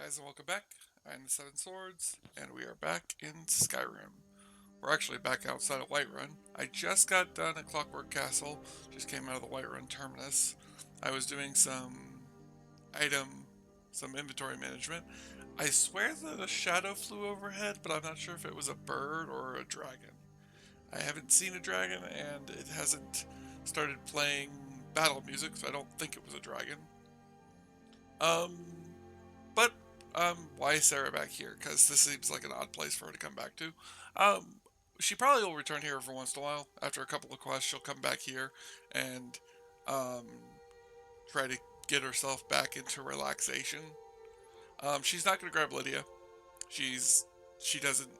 guys, and welcome back. I'm the Seven Swords, and we are back in Skyrim. We're actually back outside of Whiterun. I just got done at Clockwork Castle, just came out of the Whiterun terminus. I was doing item, some inventory management. I swear that a shadow flew overhead, but I'm not sure if it was a bird or a dragon. I haven't seen a dragon, and it hasn't started playing battle music, so I don't think it was a dragon. Um, But why is Sarah back here? Because this seems like an odd place for her to come back to. Um, she probably will return here every once in a while. After a couple of quests, she'll come back here and um, try to get herself back into relaxation. She's not going to grab Lydia. She doesn't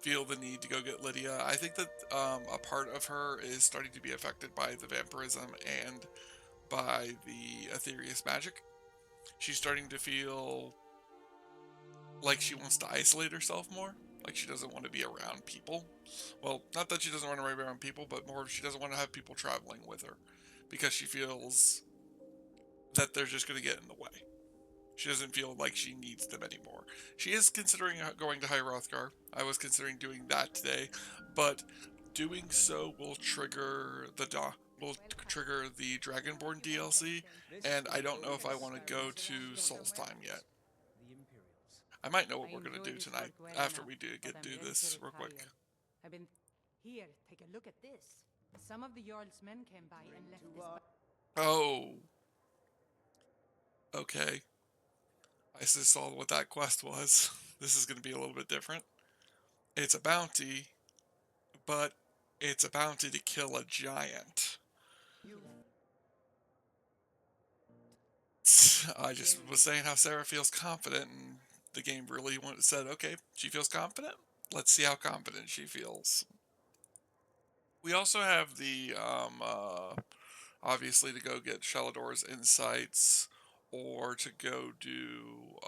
feel the need to go get Lydia. I think that a part of her is starting to be affected by the vampirism and by the Aetherius magic. She's starting to feel like she wants to isolate herself more. Like she doesn't want to be around people. Well, not that she doesn't want to be around people, but more she doesn't want to have people traveling with her because she feels that they're just going to get in the way. She doesn't feel like she needs them anymore. She is considering going to High Rothgar. I was considering doing that today, but doing so will trigger the Dragonborn DLC, and I don't know if I want to go to Solstheim yet. I might know what we're gonna do tonight after we do this real quick. I've been here. Take a look at this. Some of the Jarl's men came by and left this. Oh, okay. I just saw what that quest was. This is gonna be a little bit different. It's a bounty, but it's a bounty to kill a giant. I just was saying how Sarah feels confident, and the game really said, okay, she feels confident. Let's see how confident she feels. We also have the obviously to go get Shalador's insights or to go do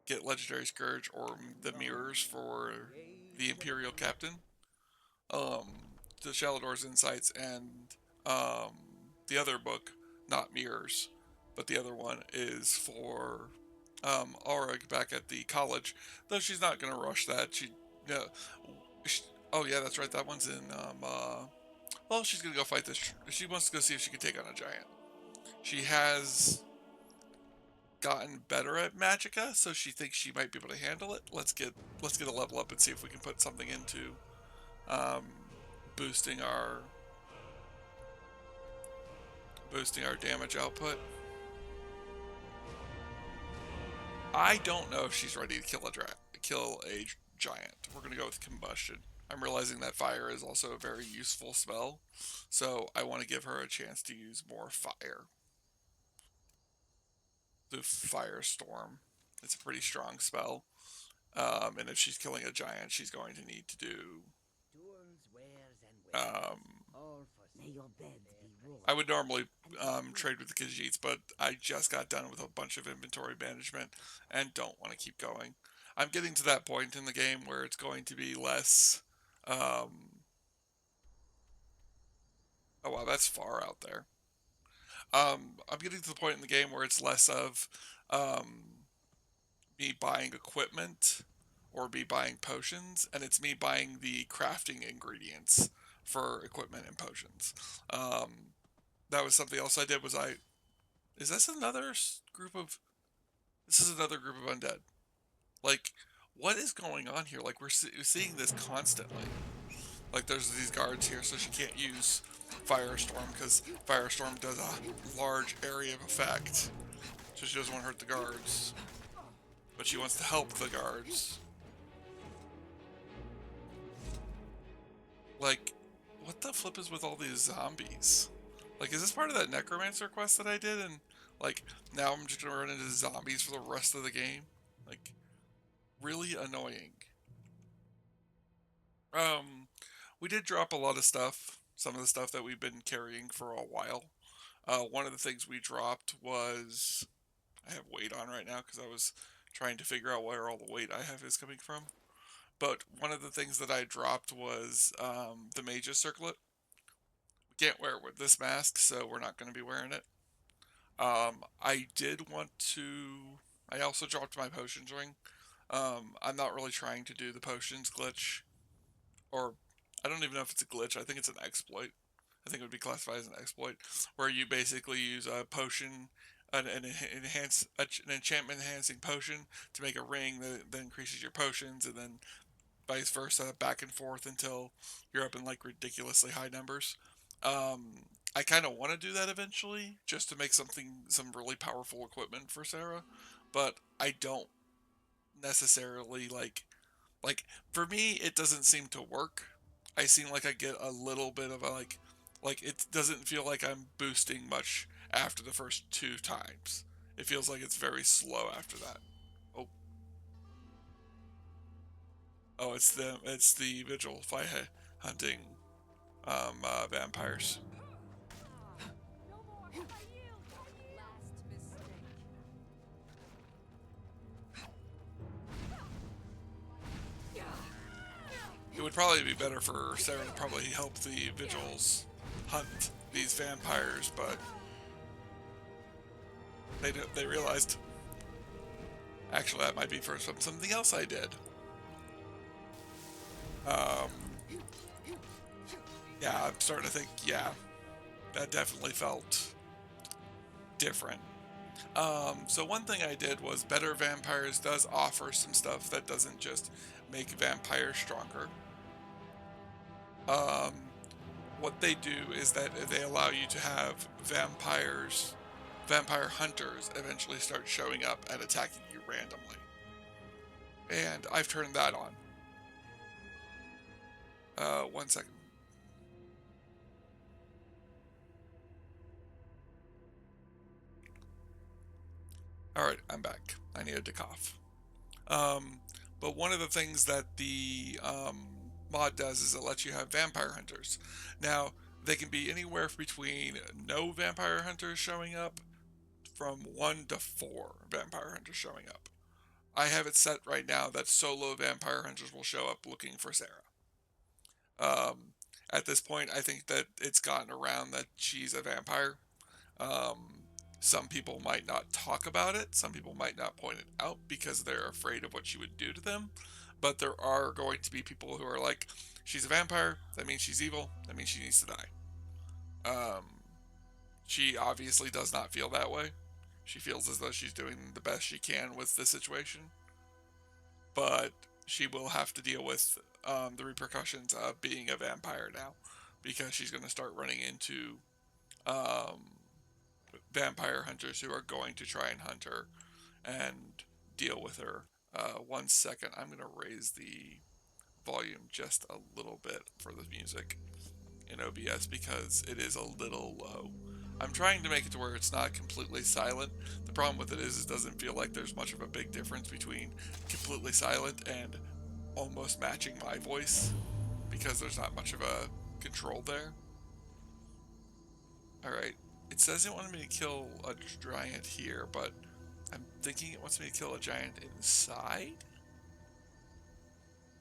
get Legendary Scourge or the mirrors for the Imperial Captain. The Shalador's insights and um, the other book, not mirrors, but the other one is for Aurag back at the college. Though she's not gonna rush that. No, she, oh yeah, that's right. That one's in well, she's gonna go fight this. She wants to go see if she can take on a giant. She has gotten better at Magicka, so she thinks she might be able to handle it. Let's get a level up and see if we can put something into um, boosting our damage output. I don't know if she's ready to kill a giant. We're gonna go with combustion. I'm realizing that fire is also a very useful spell, so I want to give her a chance to use more fire. The firestorm. It's a pretty strong spell. And if she's killing a giant, she's going to need to do. Um, I would normally trade with the Khajiits, but I just got done with a bunch of inventory management and don't want to keep going. I'm getting to that point in the game where it's going to be less. Oh wow, that's far out there. I'm getting to the point in the game where it's less of um, me buying equipment or me buying potions, and it's me buying the crafting ingredients for equipment and potions. Um, that was something else I did. Is this another group of? This is another group of undead. Like, what is going on here? Like, we're seeing this constantly. Like, there's these guards here, so she can't use Firestorm because Firestorm does a large area of effect. So she doesn't want to hurt the guards, but she wants to help the guards. Like, what the flip is with all these zombies? Like, is this part of that necromancer quest that I did? And like, now I'm just gonna run into zombies for the rest of the game. Like, really annoying. Um, we did drop a lot of stuff. Some of the stuff that we've been carrying for a while. One of the things we dropped was I have weight on right now because I was trying to figure out where all the weight I have is coming from. But one of the things that I dropped was the Mage's Circlet. We can't wear it with this mask, so we're not going to be wearing it. I did want to. I also dropped my potions ring. I'm not really trying to do the potions glitch, or I don't even know if it's a glitch. I think it's an exploit. I think it would be classified as an exploit, where you basically use a potion, an enchantment enhancing potion to make a ring that increases your potions, and then vice versa, back and forth until you're up in like ridiculously high numbers. I kind of want to do that eventually, just to make some really powerful equipment for Sarah, but I don't necessarily like for me it doesn't seem to work. I seem like I get a little bit of a like it doesn't feel like I'm boosting much after the first two times. It feels like it's very slow after that. Oh, oh, it's the vigil fight hunting vampires. It would probably be better for Sarah to probably help the vigils hunt these vampires, but they realized actually that might be for something else I did. Um, yeah, I'm starting to think, yeah, that definitely felt different. So one thing I did was Better Vampires does offer some stuff that doesn't just make vampires stronger. Um, what they do is that they allow you to have vampire hunters eventually start showing up and attacking you randomly. And I've turned that on. 1 second. Alright, I'm back. I needed to cough. Um, but one of the things that the mod does is it lets you have vampire hunters. Now, they can be anywhere between no vampire hunters showing up from 1 to 4 vampire hunters showing up. I have it set right now that solo vampire hunters will show up looking for Sarah. At this point, I think that it's gotten around that she's a vampire. Um, some people might not talk about it. Some people might not point it out because they're afraid of what she would do to them. But there are going to be people who are like, she's a vampire. That means she's evil. That means she needs to die. Um, she obviously does not feel that way. She feels as though she's doing the best she can with the situation. But she will have to deal with the repercussions of being a vampire now, because she's going to start running into um, vampire hunters who are going to try and hunt her and deal with her. 1 second, I'm going to raise the volume just a little bit for the music in OBS because it is a little low. I'm trying to make it to where it's not completely silent. The problem with it is it doesn't feel like there's much of a big difference between completely silent and almost matching my voice, because there's not much of a control there. Alright, it says it wanted me to kill a giant here, but I'm thinking it wants me to kill a giant inside?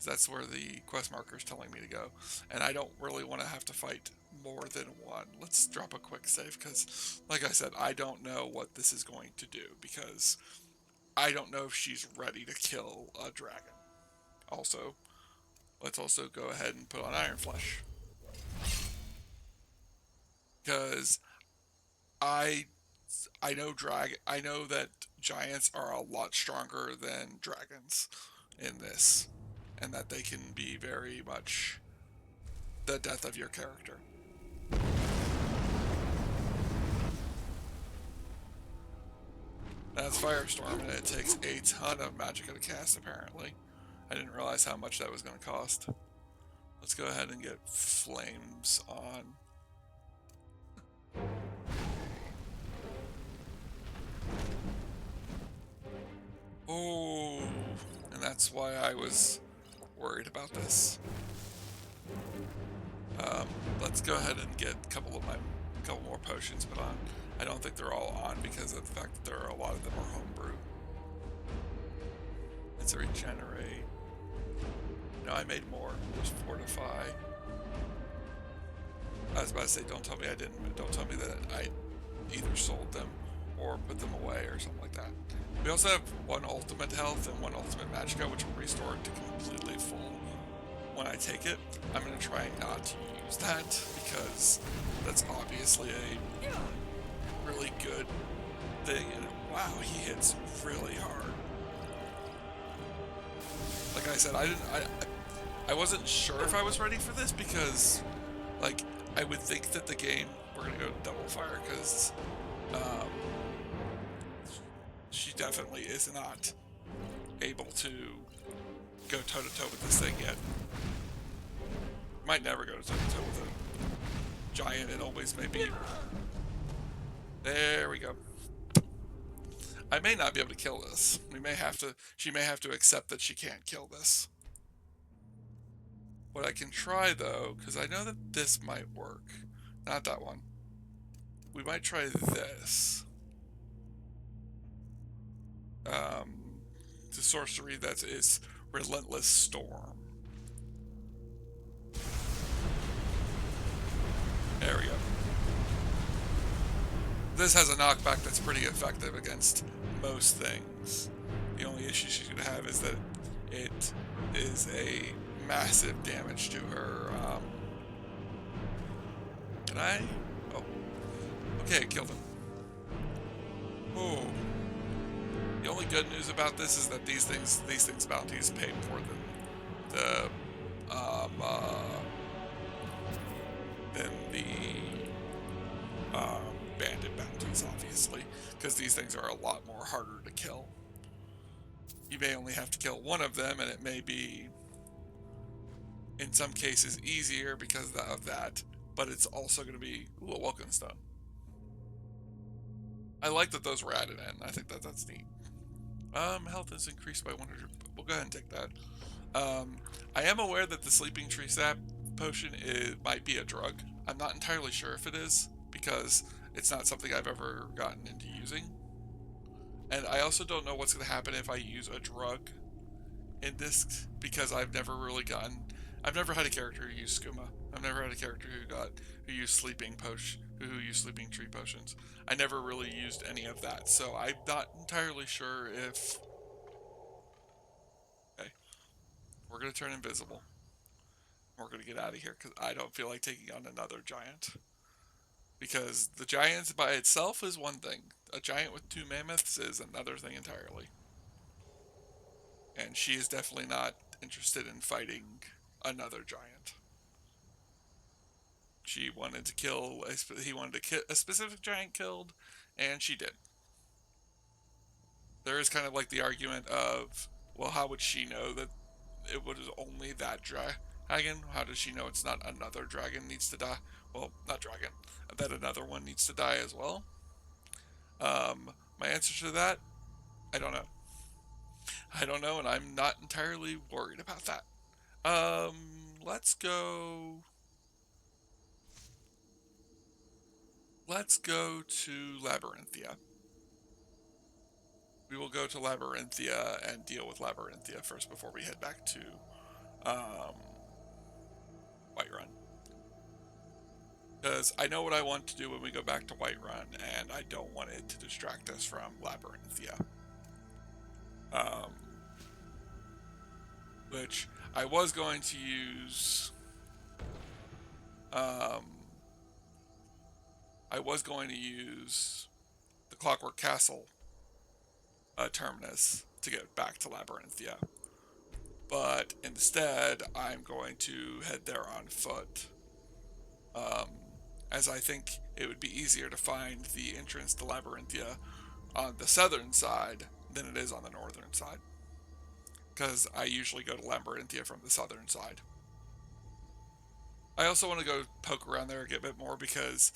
That's where the quest marker is telling me to go, and I don't really want to have to fight more than one. Let's drop a quick save, because like I said, I don't know what this is going to do, because I don't know if she's ready to kill a dragon. Also, let's also go ahead and put on Iron Flesh, because I I know that giants are a lot stronger than dragons in this, and that they can be very much the death of your character. That's Firestorm, and it takes a ton of magicka to cast, apparently. I didn't realize how much that was going to cost. Let's go ahead and get Flames on. Oh, and that's why I was worried about this. Let's go ahead and get a couple more potions put on. I don't think they're all on because of the fact that there are a lot of them are homebrew. Let's regenerate. No, I made more. There's Fortify. I was about to say, don't tell me I didn't. Don't tell me that I either sold them or put them away or something like that. We also have one ultimate health and one ultimate magicka, which will restore it to completely full when I take it. I'm going to try not to use that because that's obviously a really good thing. And wow, he hits really hard. Like I said, I wasn't sure if I was ready for this because, like, I would think that the game, we're going to go double fire because she definitely is not able to go toe-to-toe with this thing yet. Might never go toe-to-toe with a giant, it always may be. There we go. I may not be able to kill this. She may have to accept that she can't kill this. What I can try, though, because I know that this might work. Not that one. We might try this. The sorcery that is Relentless Storm. There we go. This has a knockback that's pretty effective against most things. The only issue she's going to have is that it is a massive damage to her. Can I? Oh. Okay, it killed him. Oh. The only good news about this is that these things bounties pay more than the bandit bounties, obviously, because these things are a lot more harder to kill. You may only have to kill one of them, and it may be, in some cases, easier because of that, but it's also going to be, ooh, a welcome stone. I like that those were added in. I think that's neat. Health is increased by 100. We'll go ahead and take that. I am aware that the sleeping tree sap potion might be a drug. I'm not entirely sure if it is, because it's not something I've ever gotten into using. And I also don't know what's going to happen if I use a drug in this, because I've never had a character who used skooma. I've never had a character who used sleeping tree potions. I never really used any of that, so I'm not entirely sure if... Okay, we're going to turn invisible. We're going to get out of here because I don't feel like taking on another giant. Because the giant by itself is one thing. A giant with 2 mammoths is another thing entirely. And she is definitely not interested in fighting another giant. He wanted to kill a specific giant killed, and she did. There is kind of like the argument of, well, how would she know that it was only that dragon? How does she know it's not another dragon needs to die? Well, not dragon, that another one needs to die as well. My answer to that, I don't know. I don't know, and I'm not entirely worried about that. Let's go. Let's go to Labyrinthia. We will go to Labyrinthia and deal with Labyrinthia first before we head back to Whiterun. Because I know what I want to do when we go back to Whiterun, and I don't want it to distract us from Labyrinthia. Which I was going to use... the Clockwork Castle terminus to get back to Labyrinthia. But instead, I'm going to head there on foot. As I think it would be easier to find the entrance to Labyrinthia on the southern side than it is on the northern side. Because I usually go to Labyrinthia from the southern side. I also want to go poke around there a bit more because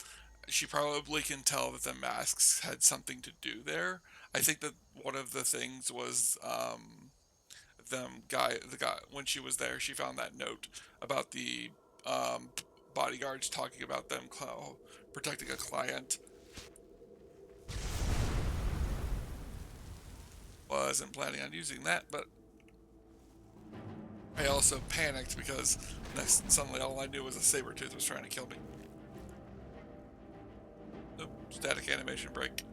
she probably can tell that the masks had something to do there. I think that one of the things was the guy when she was there, she found that note about the bodyguards talking about them protecting a client. Wasn't planning on using that, but I also panicked because suddenly all I knew was a Sabretooth was trying to kill me. Nope, static animation break.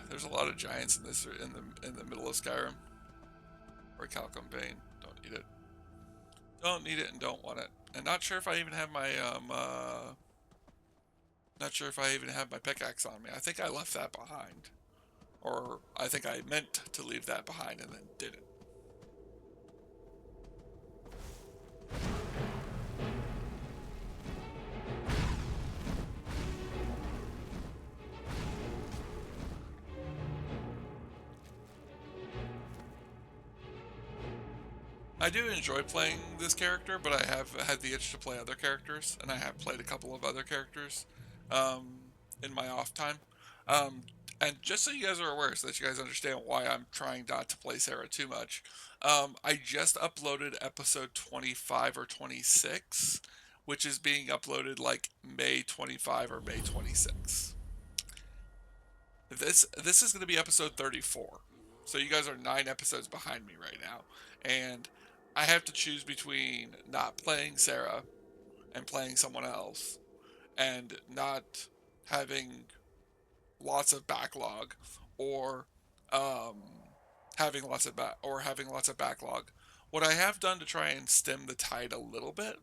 There's a lot of giants in this in the middle of Skyrim. Or Calcum Bane. Don't need it. Don't need it and don't want it. And not sure if I even have my not sure if I even have my pickaxe on me. I think I left that behind. Or I think I meant to leave that behind and then didn't. I do enjoy playing this character, but I have had the itch to play other characters, and I have played a couple of other characters um, in my off time. Um, and just so you guys are aware, so that you guys understand why I'm trying not to play Sarah too much, I just uploaded episode 25 or 26, which is being uploaded like May 25 or May 26. This is going to be episode 34. So you guys are 9 episodes behind me right now. And I have to choose between not playing Sarah and playing someone else and not having lots of backlog or um, having lots of backlog. What I have done to try and stem the tide a little bit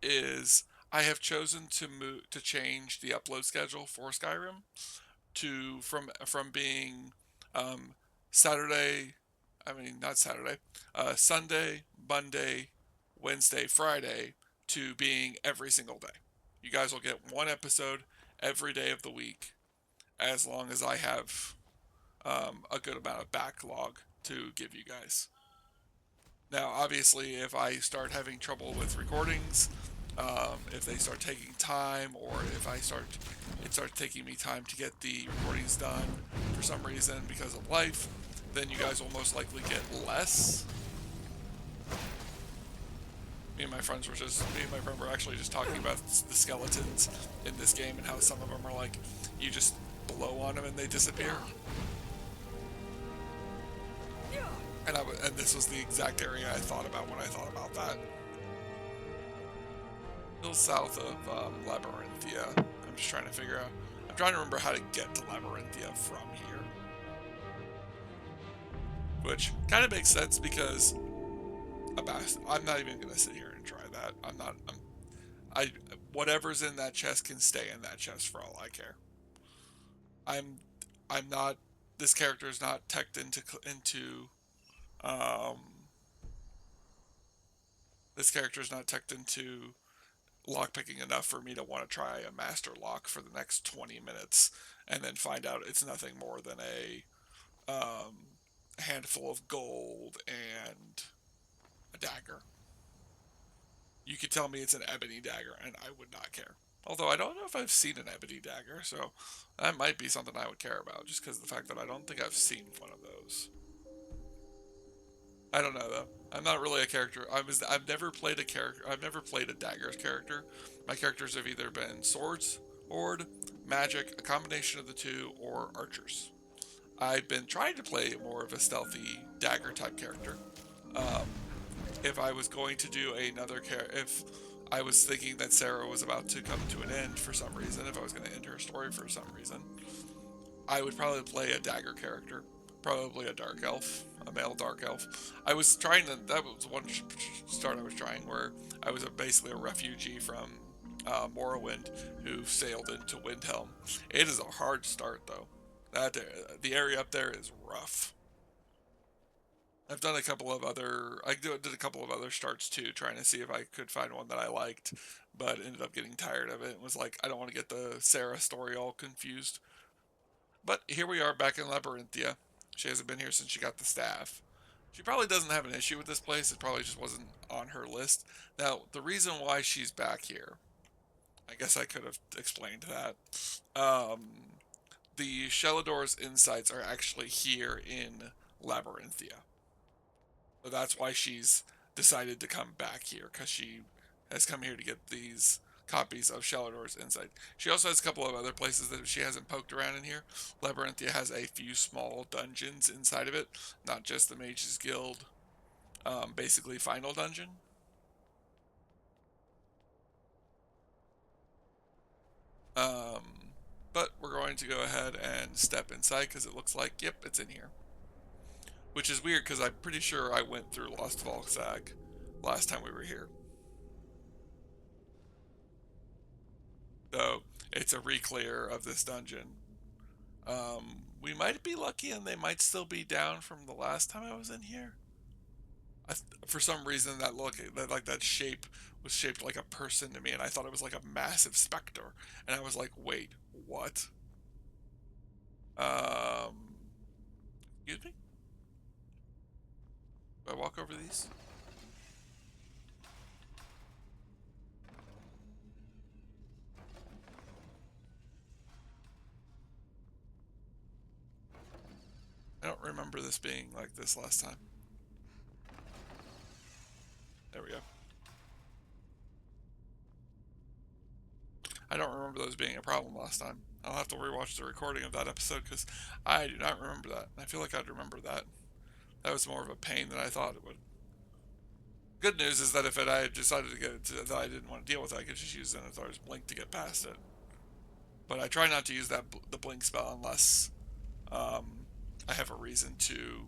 is I have chosen to change the upload schedule for Skyrim to from being um, Saturday, I mean not Saturday, Sunday, Monday, Wednesday, Friday to being every single day. You guys will get one episode every day of the week, as long as I have a good amount of backlog to give you guys. Now, obviously, if I start having trouble with recordings, if they start taking time, or if it starts taking me time to get the recordings done for some reason because of life, then you guys will most likely get less. Me and my friend were actually just talking about the skeletons in this game and how some of them are like, you just blow on them and they disappear. And this was the exact area I thought about when I thought about that. Still south of Labyrinthia. I'm just trying to figure out. I'm trying to remember how to get to Labyrinthia from here. Which kind of makes sense because I'm not even going to sit here and try that. Whatever's in that chest can stay in that chest for all I care. I'm not. This character is not teched into um, this character is not teched into lockpicking enough for me to want to try a master lock for the next 20 minutes and then find out it's nothing more than a handful of gold and a dagger. You could tell me it's an ebony dagger and I would not care. Although I don't know if I've seen an ebony dagger, so that might be something I would care about, just because of the fact that I don't think I've seen one of those. I don't know though. I'm not really a character. I've never played a character. I've never played a daggers character. My characters have either been swords, horde, magic, a combination of the two, or archers. I've been trying to play more of a stealthy dagger type character. Um, if I was going to do if I was thinking that Sarah was about to come to an end for some reason, if I was going to end her story for some reason, I would probably play a dagger character, probably a dark elf, a male dark elf. I was trying to. That was one start I was trying, where I was basically a refugee from Morrowind who sailed into Windhelm. It is a hard start though. The area up there is rough. I've done a couple of other. Did a couple of other starts too, trying to see if I could find one that I liked, but ended up getting tired of it. It was like I don't want to get the Sarah story all confused. But here we are back in Labyrinthia. She hasn't been here since she got the staff. She probably doesn't have an issue with this place. It probably just wasn't on her list. Now, the reason why she's back here, I guess I could have explained that. The Shelador's insights are actually here in Labyrinthia. So that's why she's decided to come back here, because she has come here to get these copies of Shelador's Insight. She also has a couple of other places that she hasn't poked around in here. Labyrinthia has a few small dungeons inside of it, not just the Mage's Guild, basically final dungeon. Um, but we're going to go ahead and step inside because it looks like, yep, it's in here. Which is weird because I'm pretty sure I went through Lost Volksag last time we were here. So it's a re-clear of this dungeon. We might be lucky and they might still be down from the last time I was in here. For some reason that shape was shaped like a person to me, and I thought it was like a massive specter, and I was like, wait, what? Excuse me? Do I walk over these? I don't remember this being like this last time. There we go. I don't remember those being a problem last time. I'll have to rewatch the recording of that episode because I do not remember that. I feel like I'd remember that. That was more of a pain than I thought it would. Good news is that if I had decided to get it that I didn't want to deal with it, I could just use Zenithar's Blink to get past it. But I try not to use the Blink spell unless I have a reason to.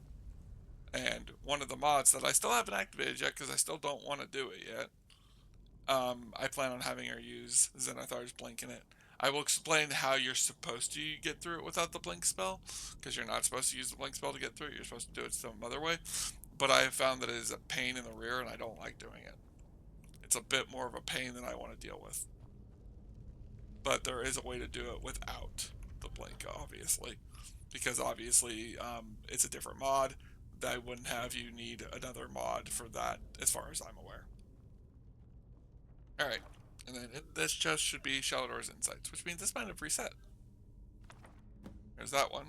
And one of the mods that I still haven't activated yet because I still don't want to do it yet, I plan on having her use Zenithar's Blink in it. I will explain how you're supposed to get through it without the Blink spell, because you're not supposed to use the Blink spell to get through it. You're supposed to do it some other way. But I have found that it is a pain in the rear, and I don't like doing it. It's a bit more of a pain than I want to deal with. But there is a way to do it without the Blink, obviously. Because obviously, it's a different mod. That wouldn't have you need another mod for that, as far as I'm aware. Alright, and then this chest should be Shallowdoor's Insights, which means this might have reset. There's that one.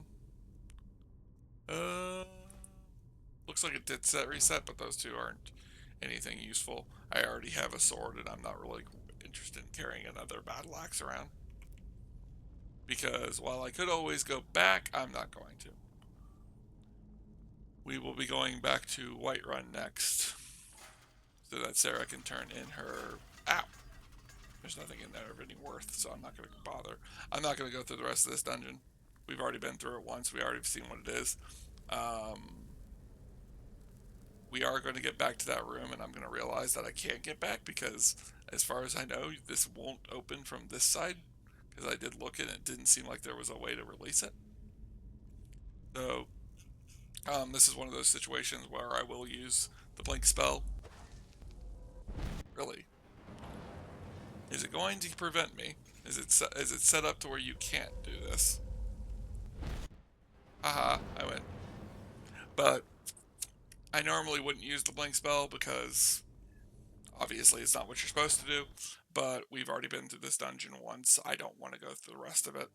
Looks like it did reset, but those two aren't anything useful. I already have a sword, and I'm not really interested in carrying another battle axe around. Because while I could always go back, I'm not going to. We will be going back to Whiterun next, so that Sarah can turn in her... Ow! There's nothing in there of any worth, so I'm not going to bother. I'm not going to go through the rest of this dungeon. We've already been through it once. We already have seen what it is. We are going to get back to that room, and I'm going to realize that I can't get back because, as far as I know, this won't open from this side. Because I did look and it didn't seem like there was a way to release it. So, this is one of those situations where I will use the Blink spell. Really? Is it going to prevent me? Is it set up to where you can't do this? Haha, I win. But I normally wouldn't use the Blink spell because obviously it's not what you're supposed to do. But we've already been through this dungeon once. I don't want to go through the rest of it.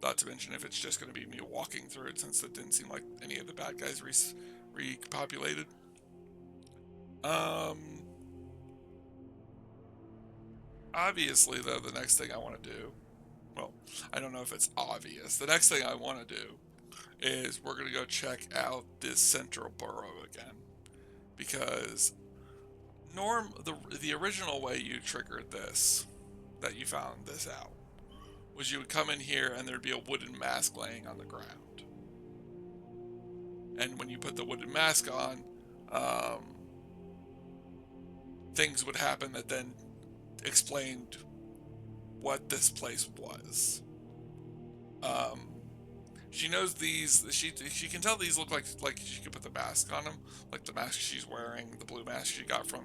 Not to mention if it's just going to be me walking through it, since it didn't seem like any of the bad guys repopulated. Obviously, though, the next thing I want to do... Well, I don't know if it's obvious. The next thing I want to do is we're going to go check out this central burrow again. Because... the original way you triggered this, that you found this out, was you would come in here and there'd be a wooden mask laying on the ground. And when you put the wooden mask on, things would happen that then explained what this place was. She knows these. She can tell these look like she could put the mask on them, like the mask she's wearing, the blue mask she got from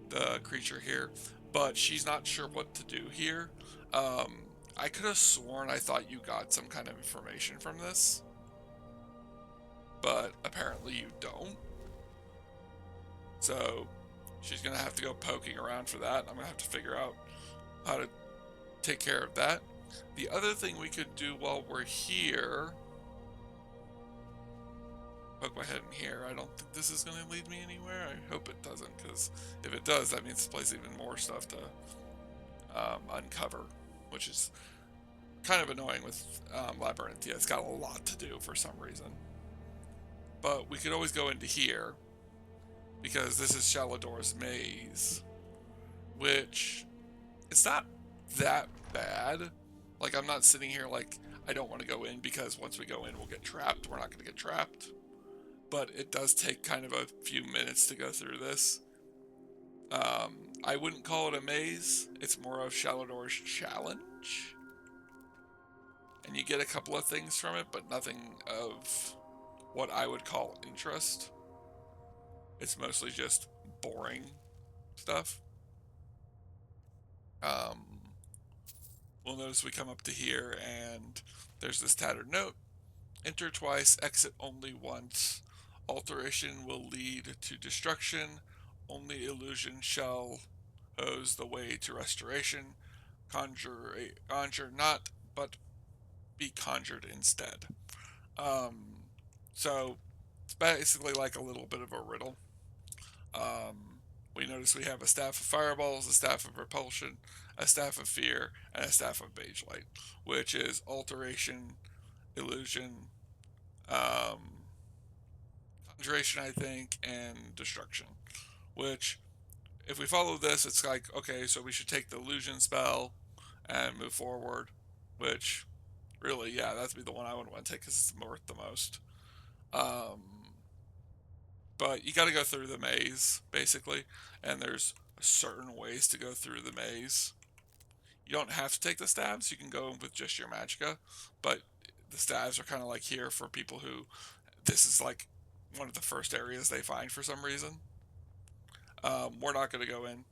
the creature here. But she's not sure what to do here. I could have sworn I thought you got some kind of information from this, but apparently you don't. So she's gonna have to go poking around for that. I'm gonna have to figure out how to take care of that. The other thing we could do while we're here... Poke my head in here. I don't think this is going to lead me anywhere. I hope it doesn't, because if it does, that means this place has even more stuff to uncover, which is kind of annoying with Labyrinthia. It's got a lot to do for some reason. But we could always go into here, because this is Shallowdoor's Maze, which it's not that bad. Like, I'm not sitting here like, I don't want to go in because once we go in, we'll get trapped. We're not going to get trapped. But it does take kind of a few minutes to go through this. I wouldn't call it a maze. It's more of Shalador's challenge. And you get a couple of things from it, but nothing of what I would call interest. It's mostly just boring stuff. Um, we'll notice we come up to here and there's this tattered note. Enter twice, exit only once. Alteration will lead to destruction. Only illusion shall hose the way to restoration. Conjure not, but be conjured instead. So it's basically like a little bit of a riddle. We notice we have a staff of fireballs, a staff of repulsion, a staff of fear, and a staff of mage light, which is alteration, illusion, um, conjuration, I think, and destruction. Which, if we follow this, it's like, okay, so we should take the illusion spell and move forward. Which, really, yeah, that'd be the one I would want to take because it's worth the most. Um, but you got to go through the maze, basically, and there's certain ways to go through the maze. You don't have to take the stabs, you can go with just your magicka, but the stabs are kind of like here for people who, this is like one of the first areas they find for some reason. We're not going to go in.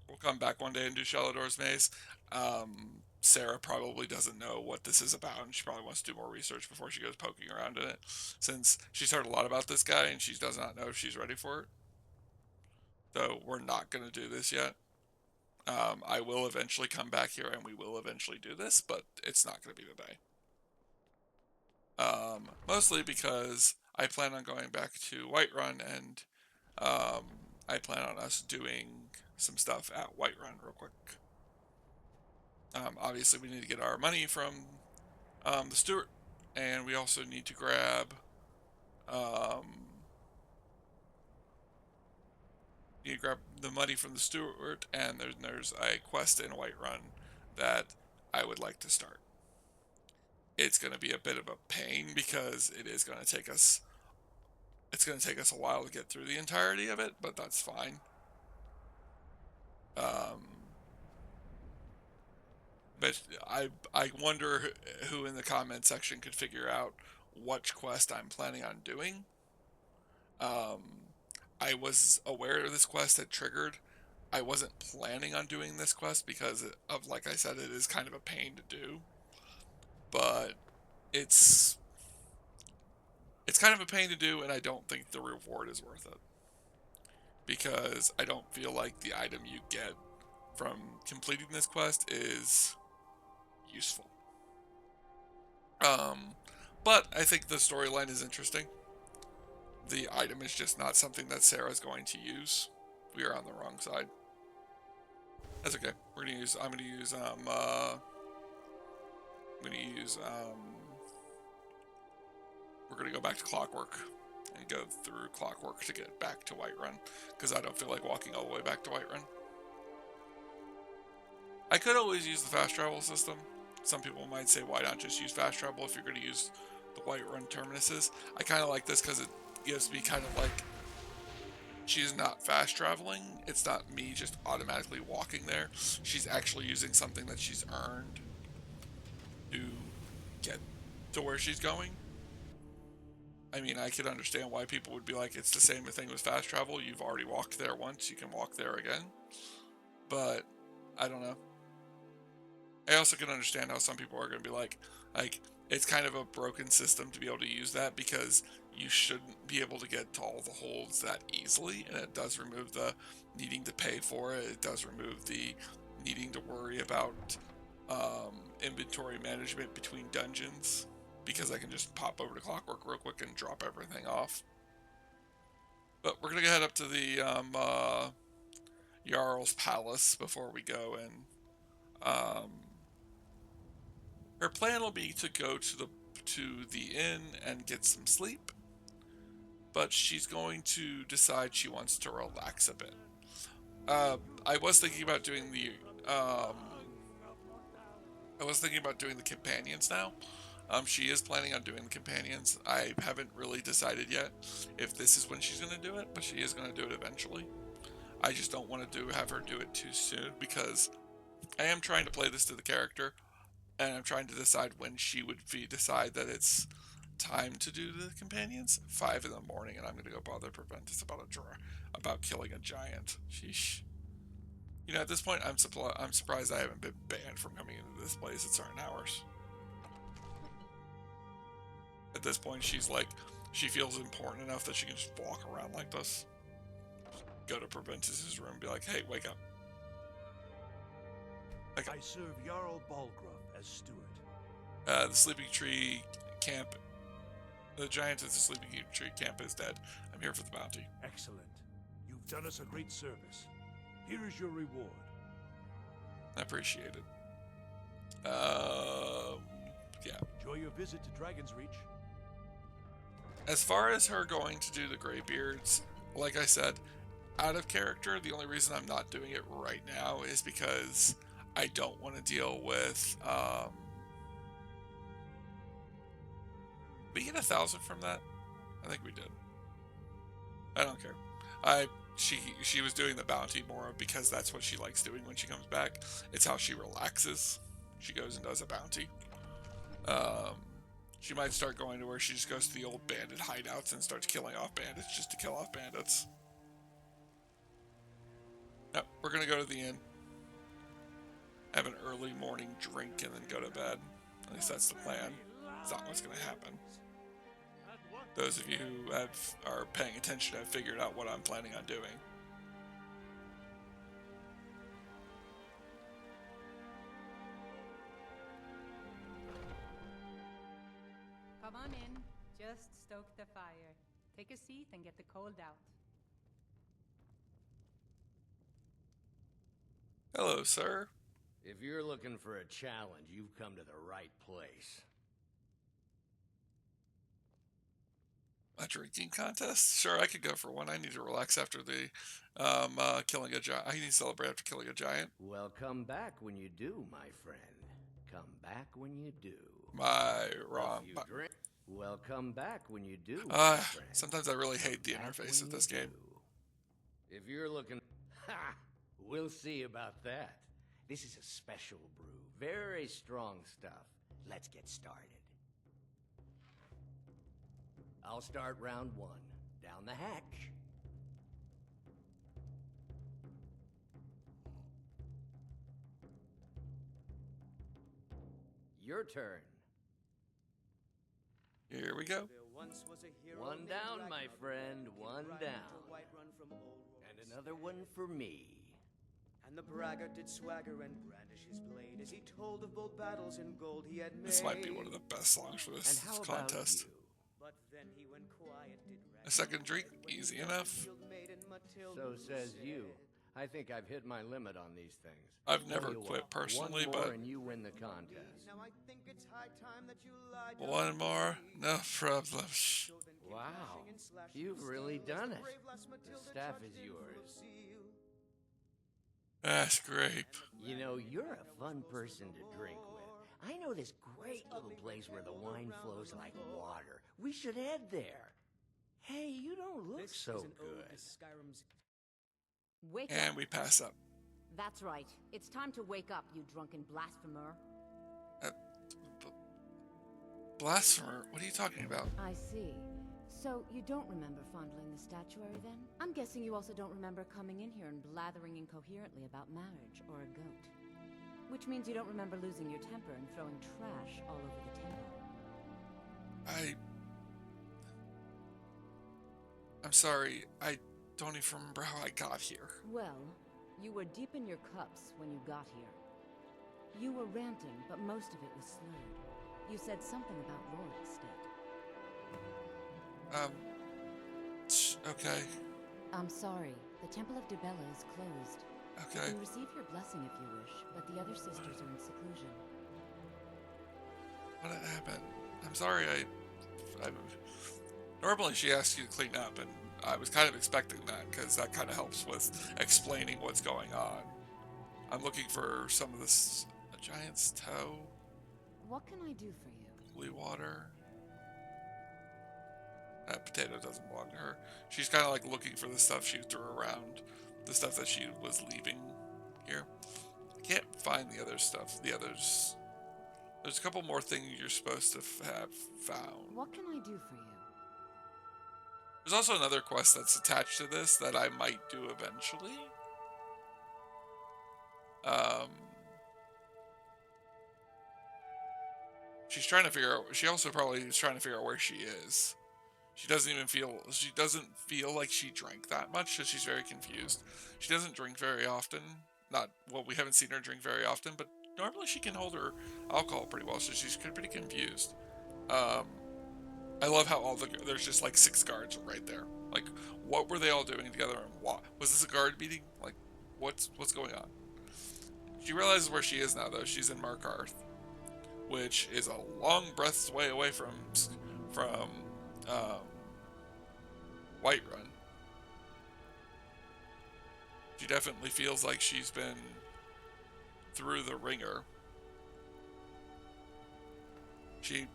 We'll come back one day and do Shalador's maze. Sarah probably doesn't know what this is about, and she probably wants to do more research before she goes poking around in it, since she's heard a lot about this guy and she does not know if she's ready for it. So we're not going to do this yet. I will eventually come back here and we will eventually do this, but it's not going to be today. Mostly because I plan on going back to Whiterun, and I plan on us doing some stuff at Whiterun real quick. Obviously, we need to get our money from the steward, and we also need to grab the money from the steward, and there's a quest in Whiterun that I would like to start. It's going to be a bit of a pain because it's going to take us a while to get through the entirety of it, but that's fine. But I wonder who in the comment section could figure out which quest I'm planning on doing. I was aware this quest had triggered. I wasn't planning on doing this quest because of, like I said, it is kind of a pain to do. But it's kind of a pain to do, and I don't think the reward is worth it. Because I don't feel like the item you get from completing this quest is useful. But I think the storyline is interesting. The item is just not something that Sarah's going to use. We are on the wrong side. That's okay. I'm gonna use we're gonna go back to Clockwork and go through Clockwork to get back to Whiterun, because I don't feel like walking all the way back to Whiterun. I could always use the fast travel system. Some people might say, why not just use fast travel if you're going to use the Whiterun terminuses? I kind of like this because it gives me kind of like, she's not fast traveling. It's not me just automatically walking there. She's actually using something that she's earned to get to where she's going. I mean, I could understand why people would be like, it's the same thing with fast travel. You've already walked there once, you can walk there again. But I don't know. I also can understand how some people are going to be like, it's kind of a broken system to be able to use that, because you shouldn't be able to get to all the holds that easily, and it does remove the needing to pay for it. It does remove the needing to worry about inventory management between dungeons, because I can just pop over to Clockwork real quick and drop everything off. But we're going to head up to the Jarl's Palace before we go, and her plan will be to go to the inn and get some sleep, but she's going to decide she wants to relax a bit. I was thinking about doing the I was thinking about doing the companions now. She is planning on doing the companions. I haven't really decided yet if this is when she's going to do it, but she is going to do it eventually. I just don't want to have her do it too soon because I am trying to play this to the character, and I'm trying to decide when she would decide that it's time to do the companions. 5 in the morning, and I'm going to go bother Preventus about killing a giant. Sheesh. You know, at this point, I'm surprised I haven't been banned from coming into this place at certain hours. At this point, she's like, she feels important enough that she can just walk around like this. Go to Preventus's room and be like, hey, wake up. I serve Jarl Balgruff as steward. The Sleeping Tree camp. The giant at the Sleeping Tree camp is dead. I'm here for the bounty. Excellent. You've done us a great service. Here is your reward. I appreciate it. Yeah. Enjoy your visit to Dragon's Reach. As far as her going to do the Greybeards, like I said, out of character, the only reason I'm not doing it right now is because I don't want to deal with, we get 1,000 from that? I think we did. I don't care. She was doing the bounty more because that's what she likes doing when she comes back. It's how she relaxes. She goes and does a bounty. She might start going to where she just goes to the old bandit hideouts and starts killing off bandits just to kill off bandits. Yep, we're gonna go to the inn. Have an early morning drink and then go to bed. At least that's the plan. It's not what's gonna happen. Those of you who are paying attention have figured out what I'm planning on doing. Come on in. Just stoke the fire. Take a seat and get the cold out. Hello, sir. If you're looking for a challenge, you've come to the right place. A drinking contest? Sure, I could go for one. I need to relax after the killing a giant. I need to celebrate after killing a giant. Well, come back when you do, my friend. Come back when you do. Well, come back when you do, my friend. Sometimes I really hate the interface of this game. If you're looking... Ha! We'll see about that. This is a special brew. Very strong stuff. Let's get started. I'll start round 1. Down the hatch. Your turn. Here we go. One down, my friend. One down. And another one for me. And the braggart did swagger and brandish his blade as he told of bold battles in gold he had made. This might be one of the best songs for this contest. But then he went quiet, did A second drink, easy enough. So says you. I think I've hit my limit on these things. I've never quit personally, one more but and you win the contest. Now I think it's high time that you lied. one more, no problem. Wow, you've really done it. The staff is yours. That's great. You know, you're a fun person to drink with. I know this great little place where the wine flows like water. We should head there. Hey, you don't look so good. Wake And up. we pass up. That's right. It's time to wake up, you drunken blasphemer. Blasphemer? What are you talking about? I see. So, you don't remember fondling the statuary, then? I'm guessing you also don't remember coming in here and blathering incoherently about marriage or a goat. Which means you don't remember losing your temper and throwing trash all over the temple. I'm sorry. I don't even remember how I got here. Well, you were deep in your cups when you got here. You were ranting, but most of it was slurred. You said something about Rorikstead. Okay. I'm sorry. The Temple of Dibella is closed. Okay. You can receive your blessing if you wish, but the other sisters are in seclusion. What happened? I'm sorry, normally she asks you to clean up, and I was kind of expecting that, because that kind of helps with explaining what's going on. I'm looking for some of this Giant's toe. What can I do for you? Holy water. That potato doesn't belong to her. She's kind of like looking for the stuff she threw around. The stuff that she was leaving here. I can't find the other stuff. The others. There's a couple more things you're supposed to have found. What can I do for you? There's also another quest that's attached to this that I might do eventually. She's trying to figure out. She also probably is trying to figure out where she is. She doesn't feel like she drank that much, so she's very confused. She doesn't drink very often. We haven't seen her drink very often, but normally she can hold her alcohol pretty well, so she's pretty confused. I love how there's just like 6 guards right there. Like, what were they all doing together, and what was this a guard meeting? Like, what's going on? She realizes where she is now, though. She's in Markarth, which is a long breath's way away from Whiterun. She definitely feels like she's been through the ringer. She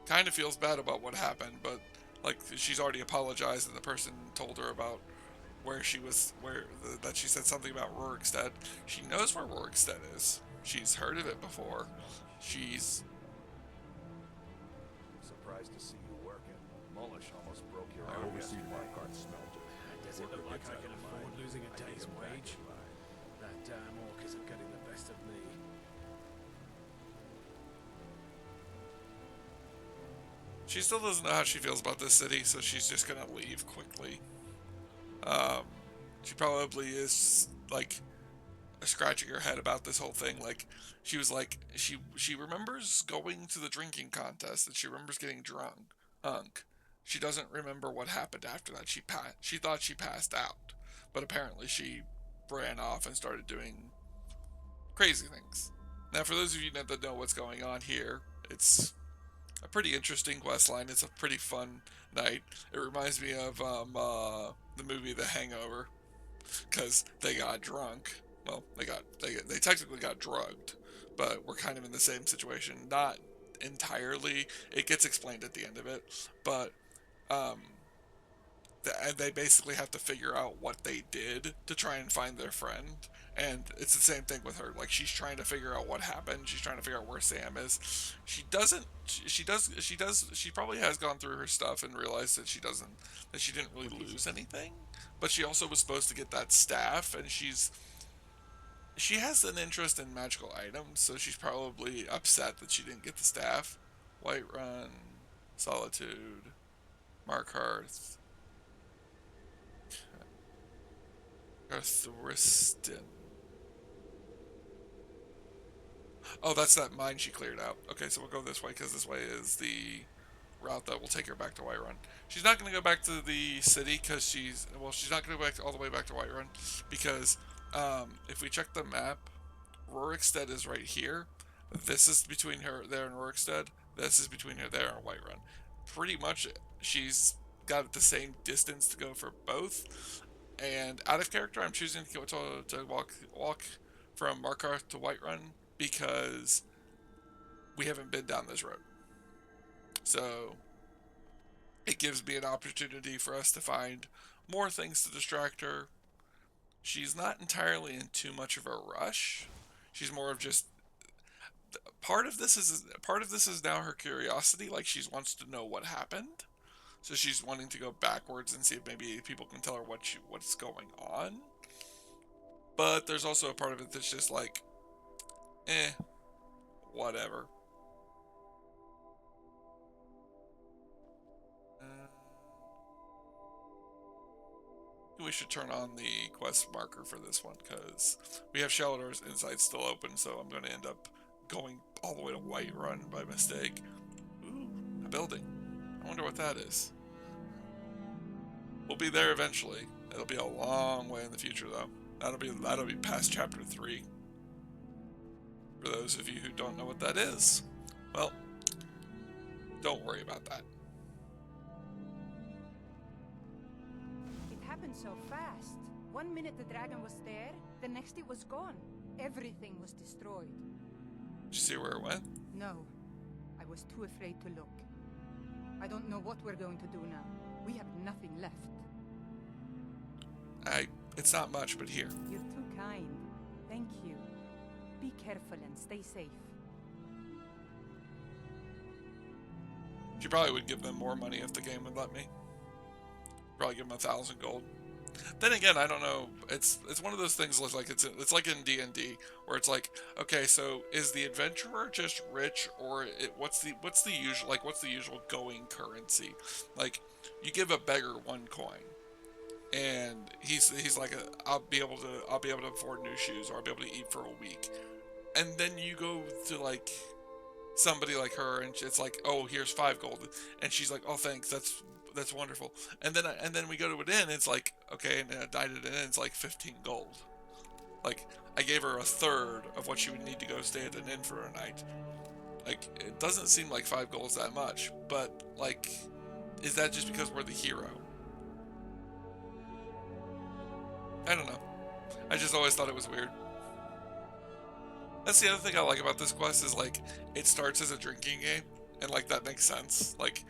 kind of feels bad about what happened, but like she's already apologized, and the person told her about where she was, that she said something about Rorikstead. She knows where Rorikstead is. She's heard of it before. She's Surprised to see you working. Mullish almost broke your I arm oversee yesterday. Markarth smelter. Does it look like I can afford losing a day's wage? That damn orc isn't getting the best of me. She still doesn't know how she feels about this city, so she's just gonna leave quickly. She probably is like scratching her head about this whole thing. Like, she was like, she remembers going to the drinking contest, and she remembers getting drunk. She doesn't remember what happened after that. She thought she passed out, but apparently she ran off and started doing crazy things. Now, for those of you that know what's going on here, it's a pretty interesting quest line. It's a pretty fun night. It reminds me of the movie The Hangover, because they got drunk. Well, they technically got drugged, but we're kind of in the same situation. Not entirely. It gets explained at the end of it, but they basically have to figure out what they did to try and find their friend. And it's the same thing with her. Like, she's trying to figure out what happened. She's trying to figure out where Sam is. She probably has gone through her stuff and realized that she didn't really lose anything. But she also was supposed to get that staff, and she has an interest in magical items, so she's probably upset that she didn't get the staff. Whiterun, Solitude, Markarth, Garthriston. Oh, that's that mine she cleared out. Okay, so we'll go this way, because this way is the route that will take her back to Whiterun. She's not going to go back to the city, because she's not going to go back all the way back to Whiterun, because if we check the map, Rorikstead is right here. This is between her there and Rorikstead. This is between her there and Whiterun. Pretty much, she's got the same distance to go for both. And out of character, I'm choosing to go to walk from Markarth to Whiterun, because we haven't been down this road. So it gives me an opportunity for us to find more things to distract her. She's not entirely in too much of a rush. She's more of just part of this is now her curiosity. Like, she wants to know what happened, so she's wanting to go backwards and see if maybe people can tell her what's going on. But there's also a part of it that's just like, whatever. We should turn on the quest marker for this one, because we have Shelter's Insight still open, so I'm going to end up going all the way to Whiterun by mistake. Ooh, a building. I wonder what that is. We'll be there eventually. It'll be a long way in the future, though. That'll be past chapter 3. For those of you who don't know what that is, well, don't worry about that. It happened so fast. 1 minute the dragon was there, the next it was gone. Everything was destroyed. Did you see where it went? No. I was too afraid to look. I don't know what we're going to do now. We have nothing left. It's not much, but here. You're too kind. Thank you. Be careful and stay safe. She probably would give them more money if the game would let me. Probably give them 1,000 gold. Then again, I don't know. It's one of those things. Like it's like in D&D where it's like, okay, so is the adventurer just rich, or what's the usual going currency? Like, you give a beggar 1 coin, and he's like, I'll be able to afford new shoes, or I'll be able to eat for a week. And then you go to like somebody like her, and it's like, oh, here's 5 gold, and she's like, oh, thanks, that's wonderful. And then we go to an inn, it's like, okay, and I died at an inn, it's like 15 gold. Like, I gave her a third of what she would need to go stay at an inn for a night. Like, it doesn't seem like 5 gold is that much, but like, is that just because we're the hero? I don't know. I just always thought it was weird. That's the other thing I like about this quest is, like, it starts as a drinking game, and like that makes sense. Like,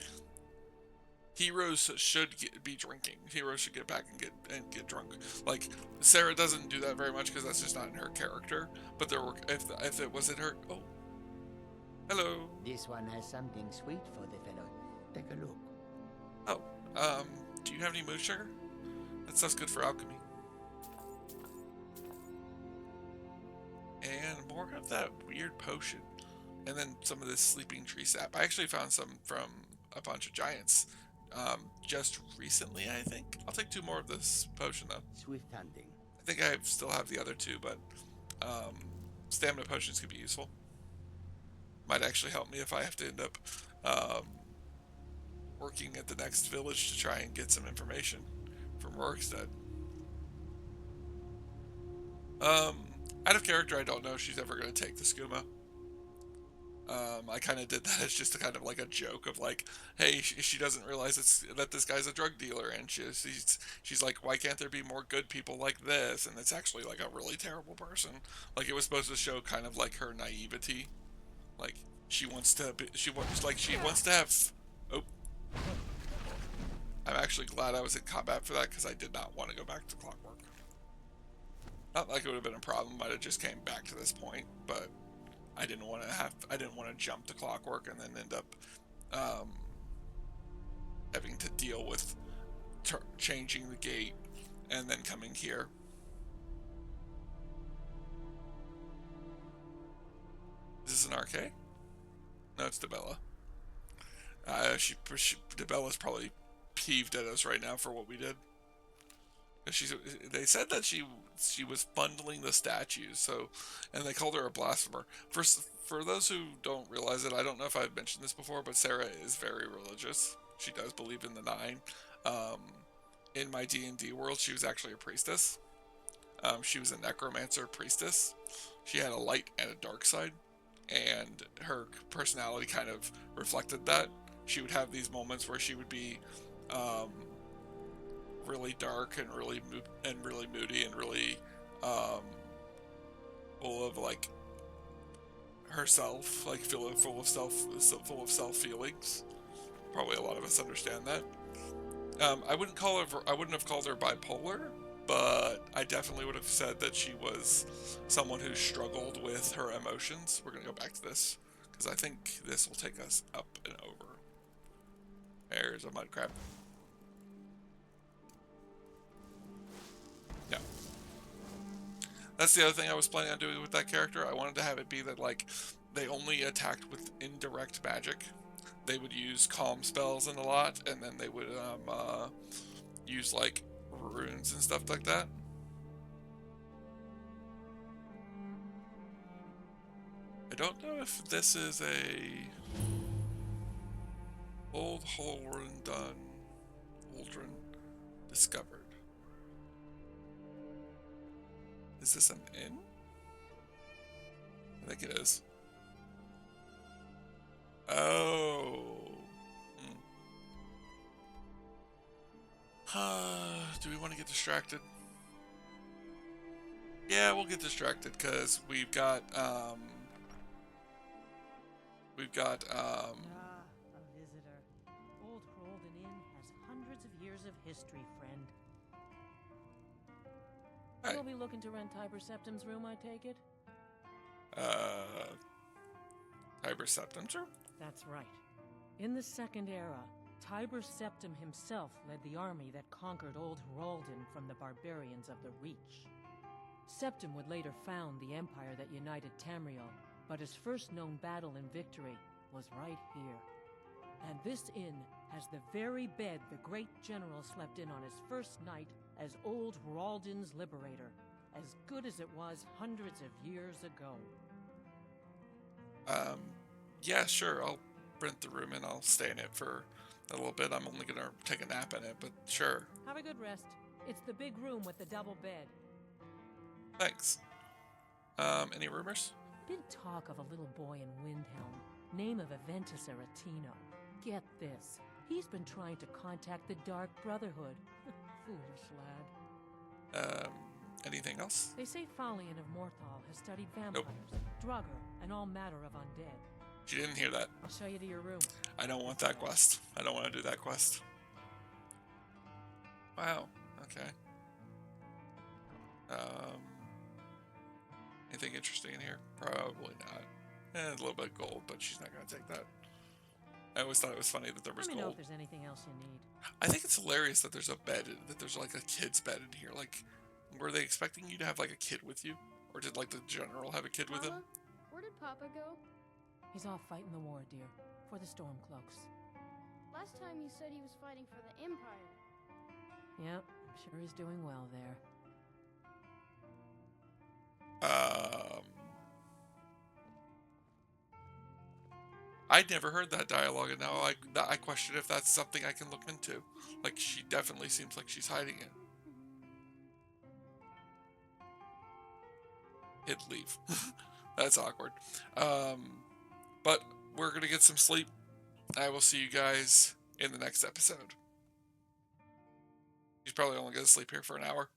heroes should be drinking. Heroes should get back and get drunk. Like, Sarah doesn't do that very much because that's just not in her character. But there were, if it was in her, oh, hello. This one has something sweet for the fellow. Take a look. Oh, do you have any mood sugar? That stuff's good for alchemy. And more of that weird potion, and then some of this sleeping tree sap. I actually found some from a bunch of giants. Just recently, I think. I'll take 2 more of this potion, though. Swift hunting. I think I still have the other 2, but stamina potions could be useful. Might actually help me if I have to end up working at the next village to try and get some information from Rorikstead. Out of character, I don't know if she's ever going to take the skooma. I kind of did that as just a kind of like a joke of like, hey, she doesn't realize that this guy's a drug dealer, and she's like, why can't there be more good people like this? And it's actually like a really terrible person. Like, it was supposed to show kind of like her naivety, like she wants to have. Oh, I'm actually glad I was in combat for that, because I did not want to go back to Clockwork. Not like it would have been a problem. Might have just came back to this point, but I didn't want to jump to Clockwork and then end up having to deal with changing the gate and then coming here. Is this an arcade? No, it's Debella. Debella's probably peeved at us right now for what we did. They said that she was bundling the statues, so, and they called her a blasphemer. For those who don't realize it, I don't know if I've mentioned this before, but Sarah is very religious. She does believe in the 9. In my D&D world, she was actually a priestess. She was a necromancer priestess. She had a light and a dark side, and her personality kind of reflected that. She would have these moments where she would be really dark and really moody and really full of like herself, like full of self feelings. Probably a lot of us understand that. I wouldn't have called her bipolar, but I definitely would have said that she was someone who struggled with her emotions. We're gonna go back to this because I think this will take us up and over. There's a mud crab. Yeah. That's the other thing I was planning on doing with that character. I wanted to have it be that, like, they only attacked with indirect magic. They would use calm spells and a lot, and then they would use, like, runes and stuff like that. I don't know if this is a old Holdren discovered. Is this an inn? I think it is. Oh. Do we want to get distracted? Yeah, we'll get distracted because we've got got, Ah, a visitor. Old Hrolden Inn has hundreds of years of history, friend. Hey. You'll be looking to rent Tiber Septim's room, I take it? Tiber Septim's room? That's right. In the Second Era, Tiber Septim himself led the army that conquered Old Hrolden from the barbarians of the Reach. Septim would later found the empire that united Tamriel, but his first known battle and victory was right here. And this inn has the very bed the great general slept in on his first night as Old Hrolden's liberator, as good as it was hundreds of years ago. Yeah, sure, I'll rent the room and I'll stay in it for a little bit. I'm only gonna take a nap in it, but sure. Have a good rest. It's the big room with the double bed. Thanks. Any rumors? Been talk of a little boy in Windhelm, name of Aventus Aretino. Get this, he's been trying to contact the Dark Brotherhood. Foolish lad. Anything else? They say Falian of Morthal has studied vampires, Draugr, and all matter of undead. She didn't hear that. I'll show you to your room. I don't want that quest. I don't want to do that quest. Wow, okay. Anything interesting in here? Probably not. A little bit of gold, but she's not going to take that. I always thought it was funny that there was Let me know gold. if there's anything else you need. I think it's hilarious that there's a bed, that there's like a kid's bed in here. Like, were they expecting you to have like a kid with you? Or did like the general have a kid with him? Mama, where did Papa go? He's off fighting the war, dear, for the Stormcloaks. Last time he said he was fighting for the Empire. Yep, I'm sure he's doing well there. I'd never heard that dialogue, and now I question if that's something I can look into. Like, she definitely seems like she's hiding it. Hit leave. That's awkward. But we're gonna get some sleep. I will see you guys in the next episode. He's probably only gonna sleep here for an hour.